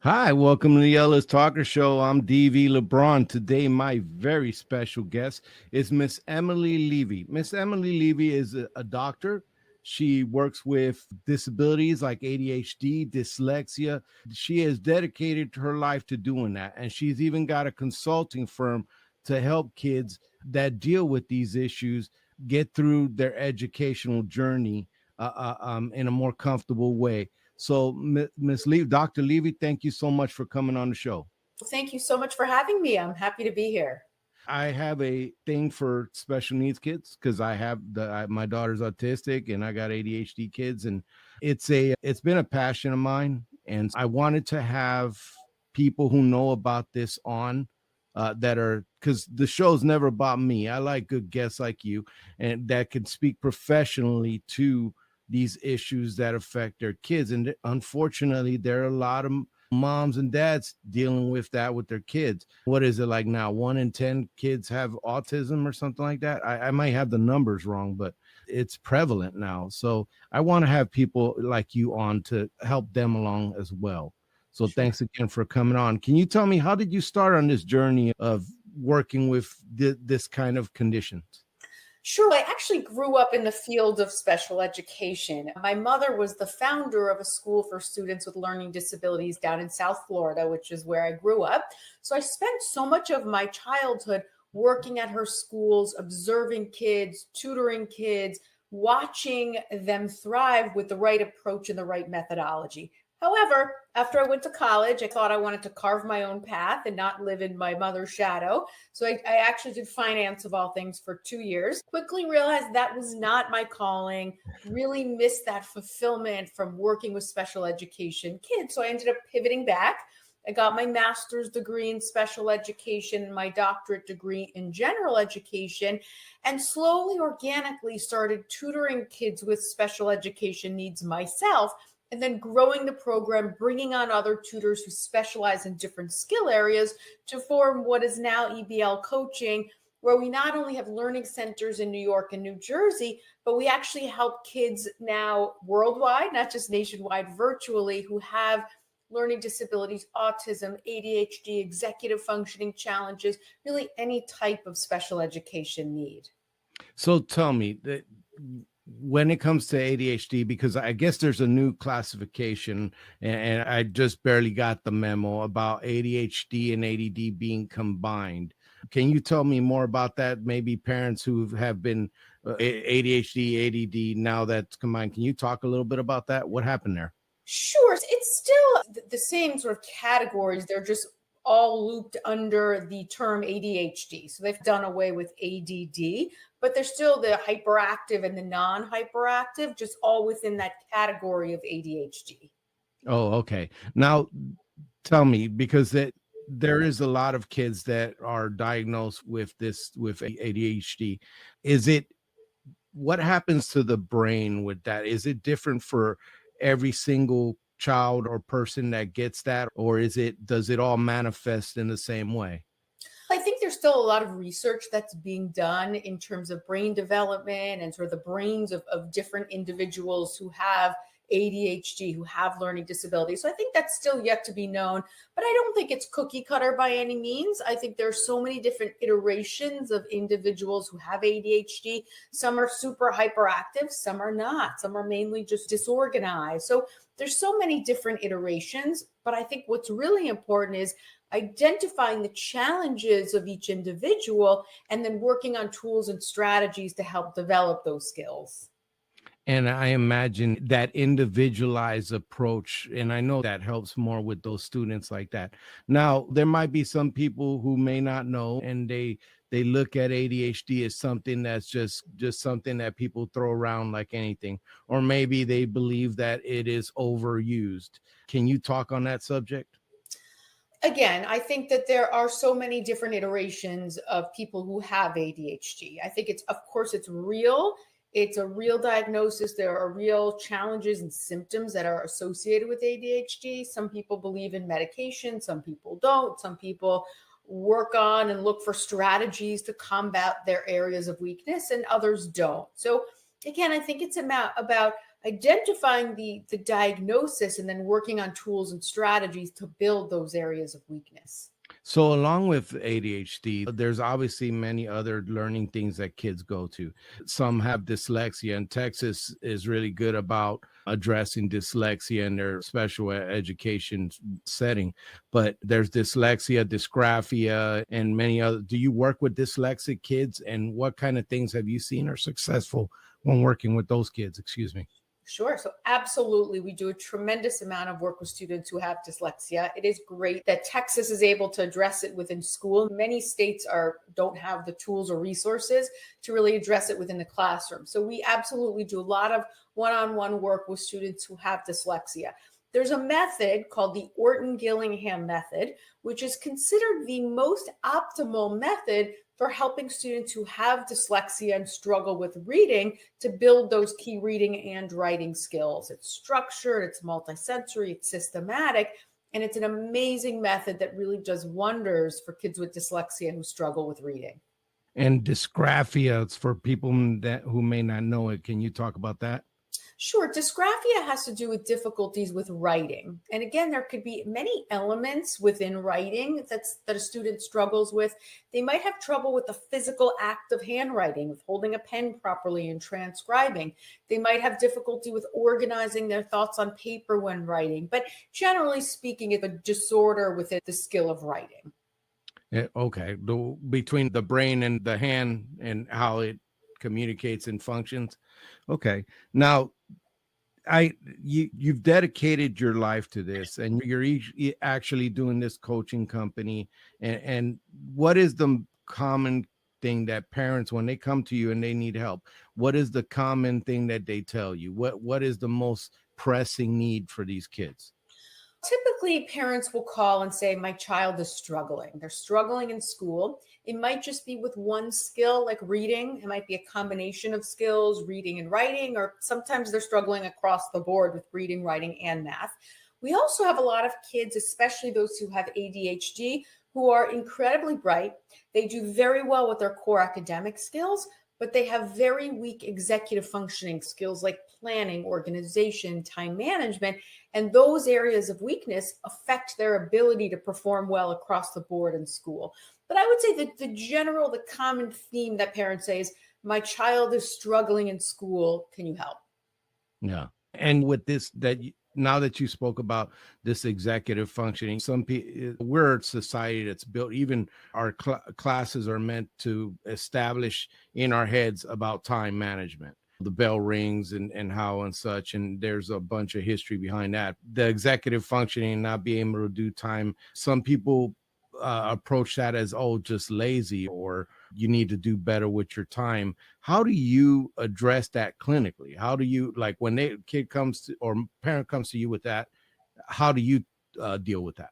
Hi, welcome to the Ellis Talker Show. I'm DV LeBron. Today, my very special guest is Miss Emily Levy. Miss Emily Levy is a doctor. She works with disabilities like ADHD, dyslexia. She has dedicated her life to doing that. And she's even got a consulting firm to help kids that deal with these issues get through their educational journey in a more comfortable way. So, Miss Levy, Dr. Levy, thank you so much for coming on the show. Thank you so much for having me. I'm happy to be here. I have a thing for special needs kids because my daughter's autistic and I got ADHD kids, and it's been a passion of mine, and I wanted to have people who know about this on that are, because the show's never about me. I like good guests like you and that can speak professionally to these issues that affect their kids. And unfortunately, there are a lot of moms and dads dealing with that with their kids. What is it like now? 1 in 10 kids have autism or something like that. I might have the numbers wrong, but it's prevalent now. So I want to have people like you on to help them along as well. So thanks again for coming on. Can you tell me, how did you start on this journey of working with this kind of conditions? Sure. I actually grew up in the field of special education. My mother was the founder of a school for students with learning disabilities down in South Florida, which is where I grew up. So I spent so much of my childhood working at her schools, observing kids, tutoring kids, watching them thrive with the right approach and the right methodology. However, after I went to college, I thought I wanted to carve my own path and not live in my mother's shadow. So I actually did finance of all things for 2 years. Quickly realized that was not my calling, really missed that fulfillment from working with special education kids. So I ended up pivoting back. I got my master's degree in special education, my doctorate degree in general education, and slowly, organically started tutoring kids with special education needs myself, and then growing the program, bringing on other tutors who specialize in different skill areas to form what is now EBL coaching, where we not only have learning centers in New York and New Jersey, but we actually help kids now worldwide, not just nationwide, virtually, who have learning disabilities, autism, ADHD, executive functioning challenges, really any type of special education need. So tell me that when it comes to ADHD, because I guess there's a new classification, and I just barely got the memo about ADHD and ADD being combined. Can you tell me more about that? Maybe parents who have been ADHD, ADD, now that's combined. Can you talk a little bit about that? What happened there? Sure. It's still the same sort of categories. They're just all looped under the term ADHD. So they've done away with ADD, but there's still the hyperactive and the non-hyperactive, just all within that category of ADHD. Oh, okay. Now tell me, because there is a lot of kids that are diagnosed with ADHD. Is it, what happens to the brain with that? Is it different for every single child or person that gets that, or does it all manifest in the same way? I think there's still a lot of research that's being done in terms of brain development and sort of the brains of different individuals who have ADHD, who have learning disabilities. So I think that's still yet to be known, but I don't think it's cookie cutter by any means. I think there's so many different iterations of individuals who have ADHD. Some are super hyperactive, some are not, some are mainly just disorganized. So there's so many different iterations, but I think what's really important is identifying the challenges of each individual and then working on tools and strategies to help develop those skills. And I imagine that individualized approach, and I know that helps more with those students like that. Now, there might be some people who may not know, and they look at ADHD as something that's just something that people throw around like anything, or maybe they believe that it is overused. Can you talk on that subject? Again, I think that there are so many different iterations of people who have ADHD. I think it's, of course, it's real. It's a real diagnosis. There are real challenges and symptoms that are associated with ADHD. Some people believe in medication, some people don't. Some people work on and look for strategies to combat their areas of weakness, and others don't. So again, I think it's about identifying the diagnosis and then working on tools and strategies to build those areas of weakness. So, along with ADHD, there's obviously many other learning things that kids go to. Some have dyslexia, and Texas is really good about addressing dyslexia in their special education setting. But there's dyslexia, dysgraphia, and many other. Do you work with dyslexic kids, and what kind of things have you seen are successful when working with those kids? Excuse me. Sure. So, absolutely, we do a tremendous amount of work with students who have dyslexia. It is great that Texas is able to address it within school. Many states don't have the tools or resources to really address it within the classroom. So, we absolutely do a lot of one-on-one work with students who have dyslexia. There's a method called the Orton-Gillingham method, which is considered the most optimal method for helping students who have dyslexia and struggle with reading to build those key reading and writing skills. It's structured, it's multisensory, it's systematic, and it's an amazing method that really does wonders for kids with dyslexia who struggle with reading. And dysgraphia, it's for people who may not know it. Can you talk about that? Sure. Dysgraphia has to do with difficulties with writing. And again, there could be many elements within writing that a student struggles with. They might have trouble with the physical act of handwriting, with holding a pen properly and transcribing. They might have difficulty with organizing their thoughts on paper when writing. But generally speaking, it's a disorder within the skill of writing. Okay. Between the brain and the hand and how it communicates and functions. Okay. Now, you've dedicated your life to this, and you're actually doing this coaching company. And what is the common thing that parents, when they come to you and they need help, what is the common thing that they tell you? What is the most pressing need for these kids? Typically, parents will call and say, my child is struggling. They're struggling in school. It might just be with one skill, like reading. It might be a combination of skills, reading and writing, or sometimes they're struggling across the board with reading, writing, and math. We also have a lot of kids, especially those who have ADHD, who are incredibly bright. They do very well with their core academic skills, but they have very weak executive functioning skills like planning, organization, time management. And those areas of weakness affect their ability to perform well across the board in school. But I would say that the common theme that parents say is, my child is struggling in school. Can you help? Yeah. And with this, now that you spoke about this executive functioning, some people, we're a society that's built, even our classes are meant to establish in our heads about time management. The bell rings and how and such, and there's a bunch of history behind that. The executive functioning, not being able to do time. Some people approach that as, oh, just lazy, or you need to do better with your time. How do you address that clinically? How do you, like, when kid comes to, or parent comes to you with that, how do you deal with that?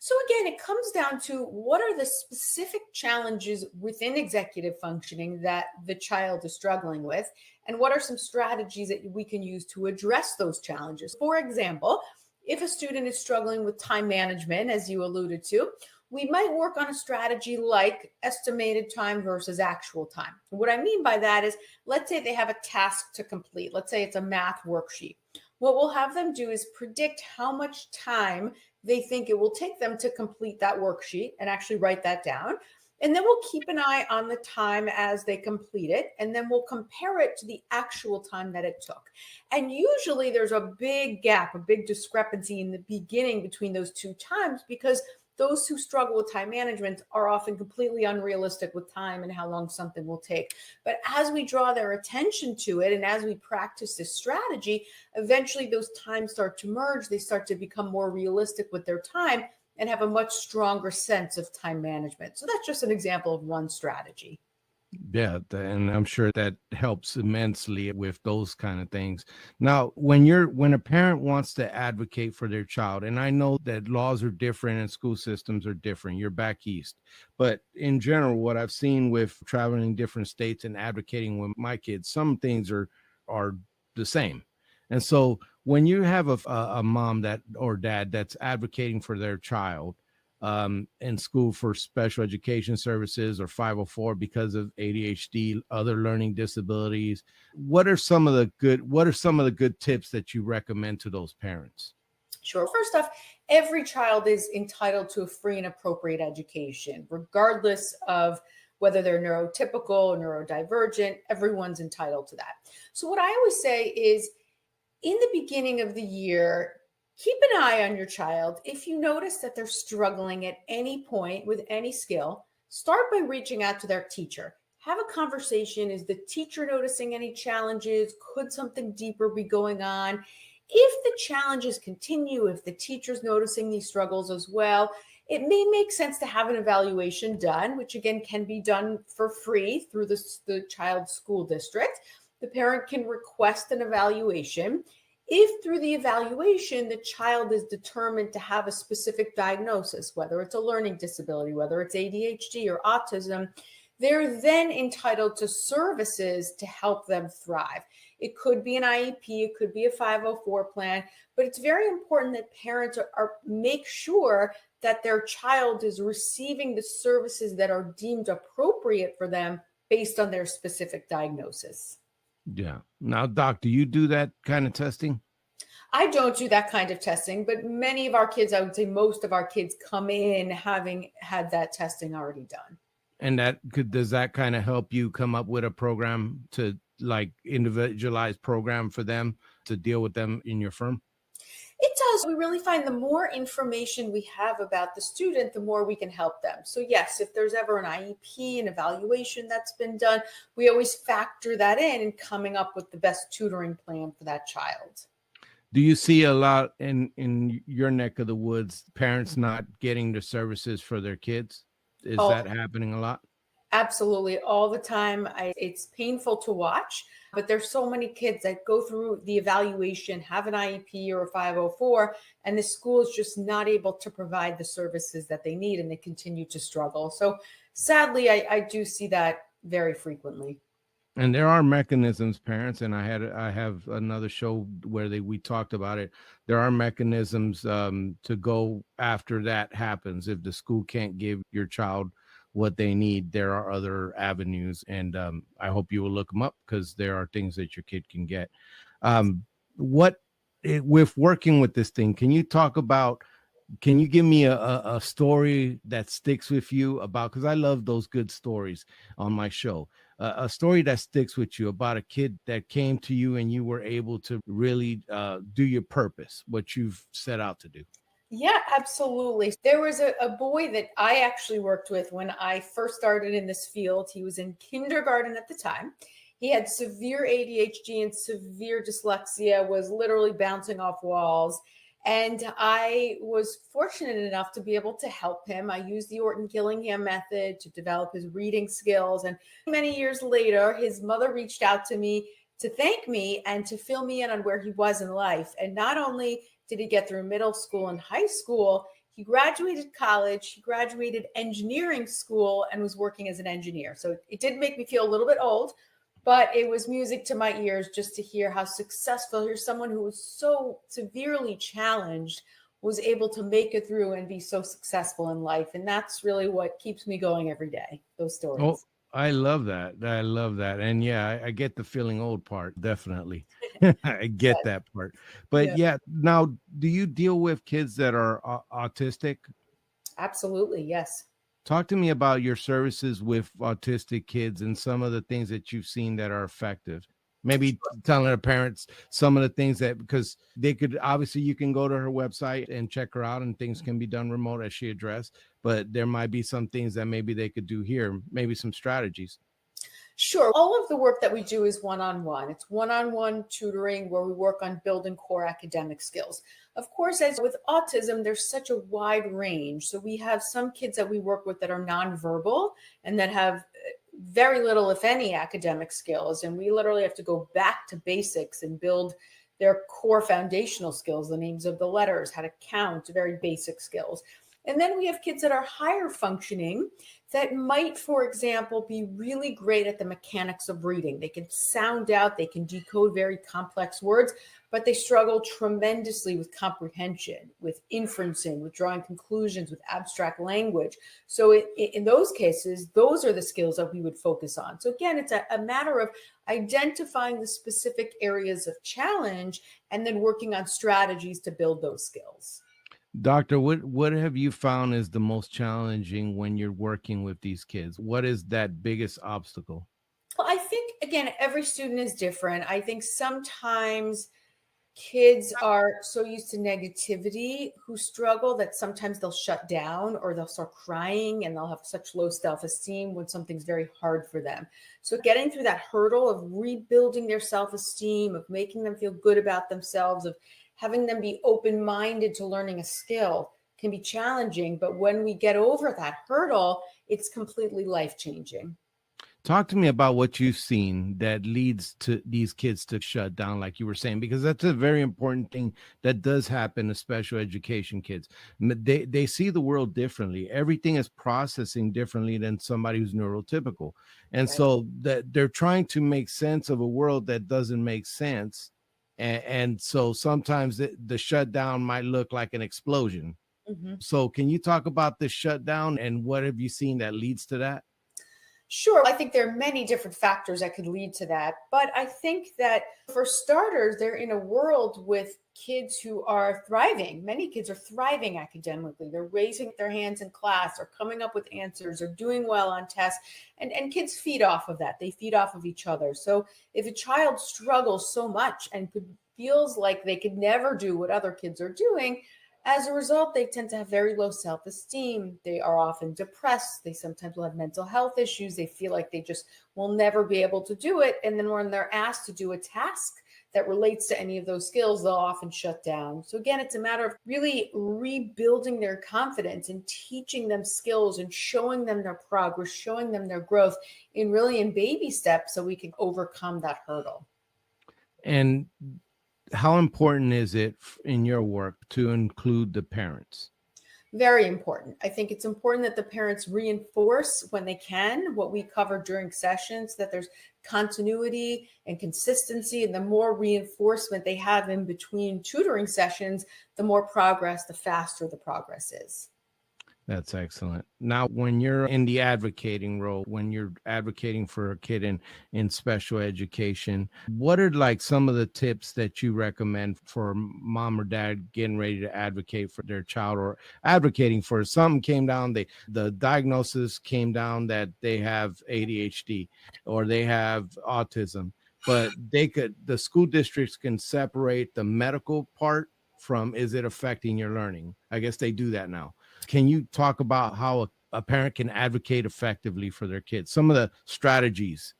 So again, it comes down to what are the specific challenges within executive functioning that the child is struggling with, and what are some strategies that we can use to address those challenges. For example, if a student is struggling with time management, as you alluded to, we might work on a strategy like estimated time versus actual time. What I mean by that is, let's say they have a task to complete. Let's say it's a math worksheet. What we'll have them do is predict how much time they think it will take them to complete that worksheet and actually write that down. And then we'll keep an eye on the time as they complete it. And then we'll compare it to the actual time that it took. And usually there's a big gap, a big discrepancy in the beginning between those two times, because those who struggle with time management are often completely unrealistic with time and how long something will take. But as we draw their attention to it and as we practice this strategy, eventually those times start to merge. They start to become more realistic with their time and have a much stronger sense of time management. So that's just an example of one strategy. Yeah, and I'm sure that helps immensely with those kind of things. Now, when a parent wants to advocate for their child, and I know that laws are different and school systems are different, you're back east, but in general, what I've seen with traveling in different states and advocating with my kids, some things are the same. And so when you have a mom that or dad that's advocating for their child, in school for special education services or 504 because of ADHD, other learning disabilities. What are some of the good tips that you recommend to those parents? Sure. First off, every child is entitled to a free and appropriate education, regardless of whether they're neurotypical or neurodivergent. Everyone's entitled to that. So, what I always say is in the beginning of the year, keep an eye on your child. If you notice that they're struggling at any point with any skill, start by reaching out to their teacher. Have a conversation. Is the teacher noticing any challenges? Could something deeper be going on? If the challenges continue, if the teacher's noticing these struggles as well, it may make sense to have an evaluation done, which again can be done for free through the child's school district. The parent can request an evaluation. If through the evaluation, the child is determined to have a specific diagnosis, whether it's a learning disability, whether it's ADHD or autism, they're then entitled to services to help them thrive. It could be an IEP, it could be a 504 plan, but it's very important that parents make sure that their child is receiving the services that are deemed appropriate for them based on their specific diagnosis. Yeah. Now, Doc, do you do that kind of testing? I don't do that kind of testing, but many of our kids, I would say most of our kids come in having had that testing already done. And does that kind of help you come up with a program to like individualized program for them to deal with them in your firm? It does. We really find the more information we have about the student, the more we can help them. So yes, if there's ever an IEP, an evaluation that's been done, we always factor that in coming up with the best tutoring plan for that child. Do you see a lot in your neck of the woods, parents not getting the services for their kids? Is that happening a lot? Absolutely. All the time. It's painful to watch, but there's so many kids that go through the evaluation, have an IEP or a 504, and the school is just not able to provide the services that they need, and they continue to struggle. So sadly, I do see that very frequently. And there are mechanisms, parents, and I have another show where we talked about it. There are mechanisms to go after that happens. If the school can't give your child what they need, there are other avenues, and I hope you will look them up because there are things that your kid can get. With working with this thing, can you give me a story that sticks with you about, because I love those good stories on my show, a story that sticks with you about a kid that came to you and you were able to really do your purpose, what you've set out to do? Yeah, absolutely. There was a boy that I actually worked with when I first started in this field. He was in kindergarten at the time. He had severe ADHD and severe dyslexia, was literally bouncing off walls. And I was fortunate enough to be able to help him. I used the Orton-Gillingham method to develop his reading skills. And many years later, his mother reached out to me to thank me and to fill me in on where he was in life. And not only did he get through middle school and high school, he graduated college, he graduated engineering school, and was working as an engineer. So it did make me feel a little bit old, but it was music to my ears just to hear how successful. Here's someone who was so severely challenged, was able to make it through and be so successful in life. And that's really what keeps me going every day, those stories. Oh, I love that. I love that. And yeah, I get the feeling old part. Definitely. I get that part. But yeah, now, do you deal with kids that are autistic? Absolutely. Yes. Talk to me about your services with autistic kids and some of the things that you've seen that are effective. Maybe telling the parents some of the things that, because they could, obviously you can go to her website and check her out and things can be done remote as she addressed, but there might be some things that maybe they could do here, maybe some strategies. Sure. All of the work that we do is one-on-one. It's one-on-one tutoring where we work on building core academic skills. Of course, as with autism, there's such a wide range. So we have some kids that we work with that are nonverbal and that have very little, if any, academic skills. And we literally have to go back to basics and build their core foundational skills, the names of the letters, how to count, very basic skills. And then we have kids that are higher functioning that might, for example, be really great at the mechanics of reading. They can sound out, they can decode very complex words, but they struggle tremendously with comprehension, with inferencing, with drawing conclusions, with abstract language. So in those cases, those are the skills that we would focus on. So again, it's a matter of identifying the specific areas of challenge and then working on strategies to build those skills. Doctor, what have you found is the most challenging when you're working with these kids? What is that biggest obstacle? Well, I think, again, every student is different. I think sometimes kids are so used to negativity who struggle that sometimes they'll shut down or they'll start crying and they'll have such low self-esteem when something's very hard for them. So getting through that hurdle of rebuilding their self-esteem, of making them feel good about themselves, of having them be open-minded to learning a skill can be challenging. But when we get over that hurdle, it's completely life-changing. Talk to me about what you've seen that leads to these kids to shut down, like you were saying, because that's a very important thing that does happen to special education kids. They see the world differently. Everything is processing differently than somebody who's neurotypical. And Right. so that they're trying to make sense of a world that doesn't make sense. And so sometimes the shutdown might look like an explosion. Mhm. So can you talk about the shutdown and what have you seen that leads to that? Sure. I think there are many different factors that could lead to that. But I think that for starters, they're in a world with kids who are thriving. Many kids are thriving academically. They're raising their hands in class, or coming up with answers, or doing well on tests. And kids feed off of that. They feed off of each other. So if a child struggles so much and feels like they could never do what other kids are doing, as a result, they tend to have very low self esteem. They are often depressed. They sometimes will have mental health issues. They feel like they just will never be able to do it. And then when they're asked to do a task that relates to any of those skills, they'll often shut down. So, again, it's a matter of really rebuilding their confidence and teaching them skills and showing them their progress, showing them their growth in baby steps so we can overcome that hurdle. And how important is it in your work to include the parents? Very important. I think it's important that the parents reinforce when they can what we cover during sessions, that there's continuity and consistency. And the more reinforcement they have in between tutoring sessions, the more progress, the faster the progress is. That's excellent. Now, when you're in the advocating role, when you're advocating for a kid in special education, what are like some of the tips that you recommend for mom or dad getting ready to advocate for their child or advocating for something came down, the diagnosis came down that they have ADHD or they have autism, but the school districts can separate the medical part from is it affecting your learning? I guess they do that now. Can you talk about how a parent can advocate effectively for their kids? Some of the strategies.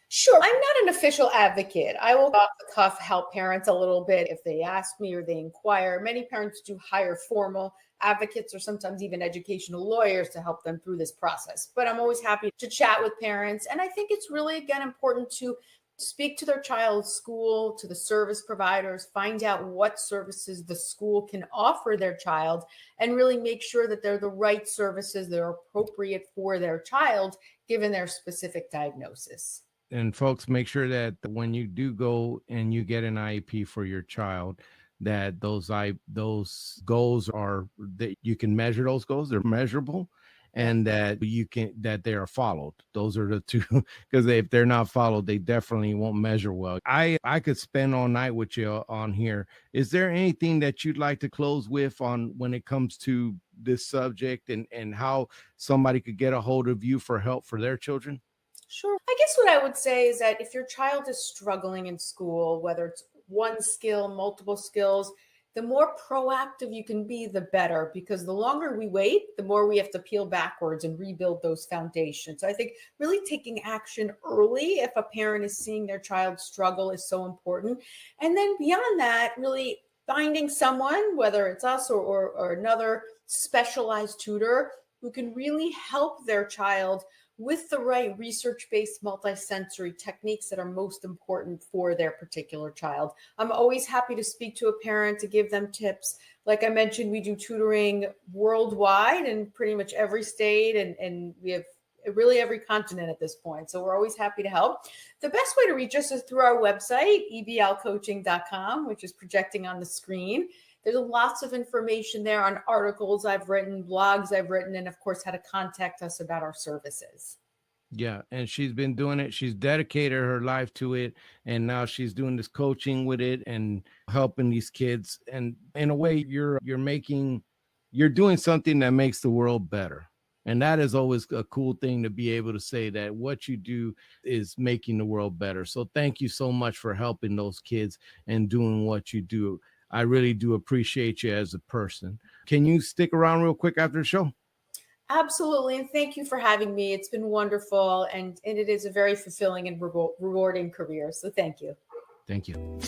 Sure. I'm not an official advocate. I will off the cuff help parents a little bit if they ask me or they inquire. Many parents do hire formal advocates or sometimes even educational lawyers to help them through this process. But I'm always happy to chat with parents. And I think it's really, again, important to speak to their child's school, to the service providers, find out what services the school can offer their child, and really make sure that they're the right services that are appropriate for their child, given their specific diagnosis. And folks, make sure that when you do go and you get an IEP for your child, that those goals are that you can measure those goals, they're measurable, and that they are followed. Those are the two, because if they're not followed, they definitely won't measure well. I could spend all night with you on here. Is there anything that you'd like to close with on when it comes to this subject and how somebody could get a hold of you for help for their children? Sure. I guess what I would say is that if your child is struggling in school, whether it's one skill, multiple skills, the more proactive you can be, the better, because the longer we wait, the more we have to peel backwards and rebuild those foundations. So I think really taking action early if a parent is seeing their child struggle is so important. And then beyond that, really finding someone, whether it's us or another specialized tutor, who can really help their child with the right research-based multisensory techniques that are most important for their particular child. I'm always happy to speak to a parent to give them tips. Like I mentioned, we do tutoring worldwide in pretty much every state, and we have really every continent at this point. So we're always happy to help. The best way to reach us is through our website, eblcoaching.com, which is projecting on the screen. There's lots of information there on articles I've written, blogs I've written, and of course, how to contact us about our services. Yeah, and she's been doing it. She's dedicated her life to it, and now she's doing this coaching with it and helping these kids. And in a way, you're doing something that makes the world better. And that is always a cool thing to be able to say that what you do is making the world better. So thank you so much for helping those kids and doing what you do. I really do appreciate you as a person. Can you stick around real quick after the show? Absolutely. And thank you for having me. It's been wonderful. And it is a very fulfilling and rewarding career. So thank you. Thank you.